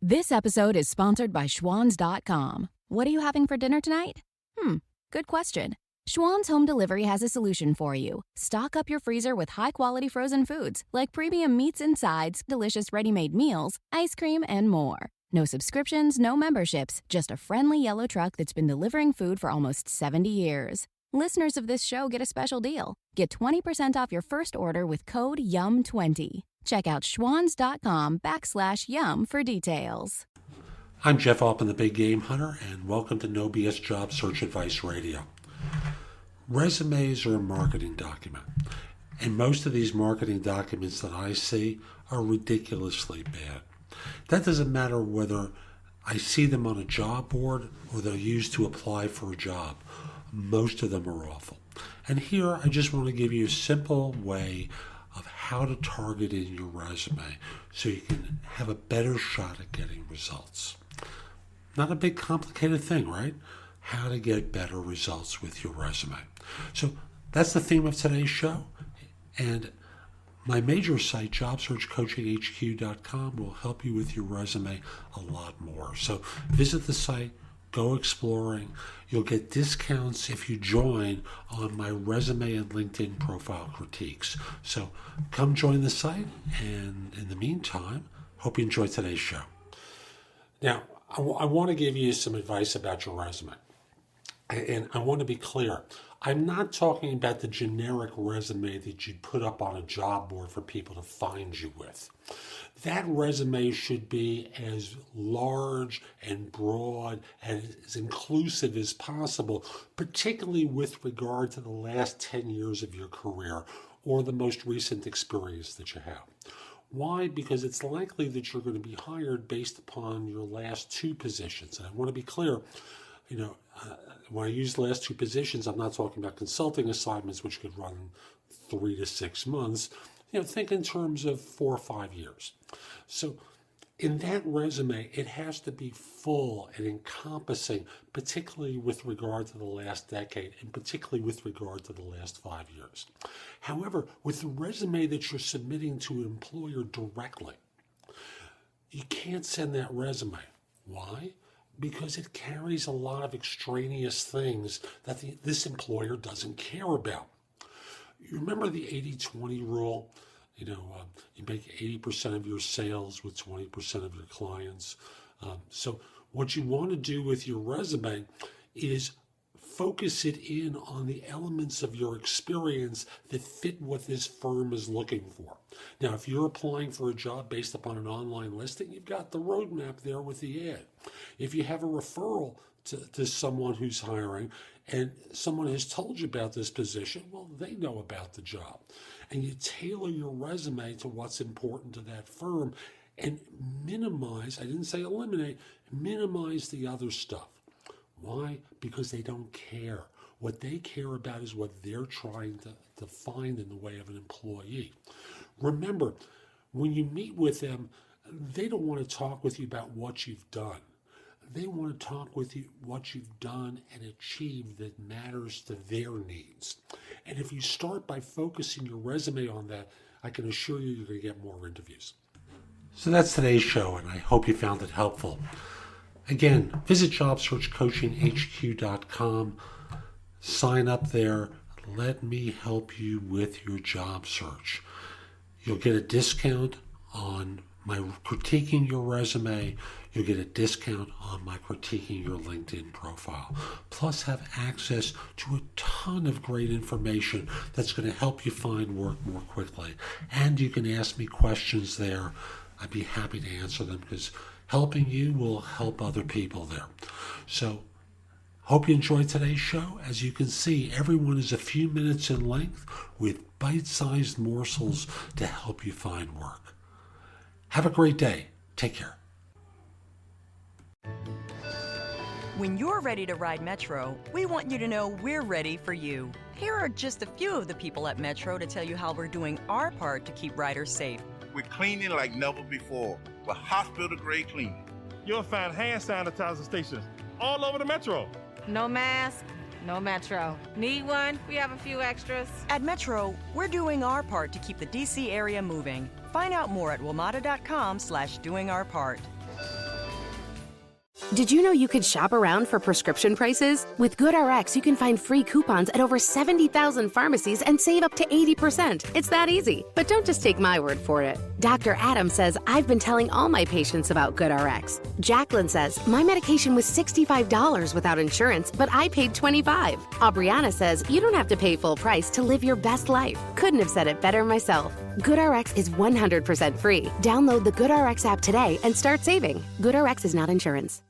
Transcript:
This episode is sponsored by Schwans.com. What are you having for dinner tonight? Good question. Schwans Home Delivery has a solution for you. Stock up your freezer with high-quality frozen foods like premium meats and sides, delicious ready-made meals, ice cream, and more. No subscriptions, no memberships, just a friendly yellow truck that's been delivering food for almost 70 years. Listeners of this show get a special deal. Get 20% off your first order with code YUM20. Check out schwans.com/YUM for details. I'm Jeff Altman, the Big Game Hunter, and welcome to No BS Job Search Advice Radio. Resumes are a marketing document, and most of these marketing documents that I see are ridiculously bad. That doesn't matter whether I see them on a job board or they're used to apply for a job. Most of them are awful. And here I just want to give you a simple way of how to target in your resume so you can have a better shot at getting results. Not a big complicated thing, right? How to get better results with your resume. So that's the theme of today's show. And my major site, JobSearch.Community You, will help you with your resume a lot more. So visit the site, go exploring. You'll get discounts if you join on my resume and LinkedIn profile critiques. So come join the site, and in the meantime, hope you enjoy today's show. Now, I want to give you some advice about your resume. And I want to be clear. I'm not talking about the generic resume that you put up on a job board for people to find you with. That resume should be as large and broad and as inclusive as possible, particularly with regard to the last 10 years of your career or the most recent experience that you have. Why? Because it's likely that you're going to be hired based upon your last two positions. And I want to be clear, when I use the last two positions, I'm not talking about consulting assignments, which could run 3 to 6 months. Think in terms of 4 or 5 years. So in that resume, it has to be full and encompassing, particularly with regard to the last decade and particularly with regard to the last 5 years. However, with the resume that you're submitting to an employer directly, you can't send that resume. Why? Because it carries a lot of extraneous things that this employer doesn't care about. You remember the 80-20 rule? You make 80% of your sales with 20% of your clients. So what you want to do with your resume is focus it in on the elements of your experience that fit what this firm is looking for. Now, if you're applying for a job based upon an online listing, you've got the roadmap there with the ad. If you have a referral to someone who's hiring and someone has told you about this position, well, they know about the job. And you tailor your resume to what's important to that firm and minimize, I didn't say eliminate, minimize the other stuff. Why? Because they don't care. What they care about is what they're trying to find in the way of an employee. Remember, when you meet with them, they don't want to talk with you about what you've done. They want to talk with you what you've done and achieved that matters to their needs. And if you start by focusing your resume on that, I can assure you you're going to get more interviews. So that's today's show, and I hope you found it helpful. Again, visit JobSearch.CoachingHQ.com. Sign up there. Let me help you with your job search. You'll get a discount on my critiquing your resume. You'll get a discount on my critiquing your LinkedIn profile. Plus have access to a ton of great information that's going to help you find work more quickly. And you can ask me questions there. I'd be happy to answer them because helping you will help other people there. So hope you enjoyed today's show. As you can see, everyone is a few minutes in length with bite-sized morsels to help you find work. Have a great day. Take care. When you're ready to ride Metro, we want you to know we're ready for you. Here are just a few of the people at Metro to tell you how we're doing our part to keep riders safe. We're cleaning like never before with hospital-grade cleaning. You'll find hand sanitizer stations all over the Metro. No mask, no Metro. Need one? We have a few extras. At Metro, we're doing our part to keep the D.C. area moving. Find out more at WMATA.com/doingourpart. Did you know you could shop around for prescription prices? With GoodRx, you can find free coupons at over 70,000 pharmacies and save up to 80%. It's that easy. But don't just take my word for it. Dr. Adam says, I've been telling all my patients about GoodRx. Jacqueline says, my medication was $65 without insurance, but I paid $25. Aubriana says, you don't have to pay full price to live your best life. Couldn't have said it better myself. GoodRx is 100% free. Download the GoodRx app today and start saving. GoodRx is not insurance.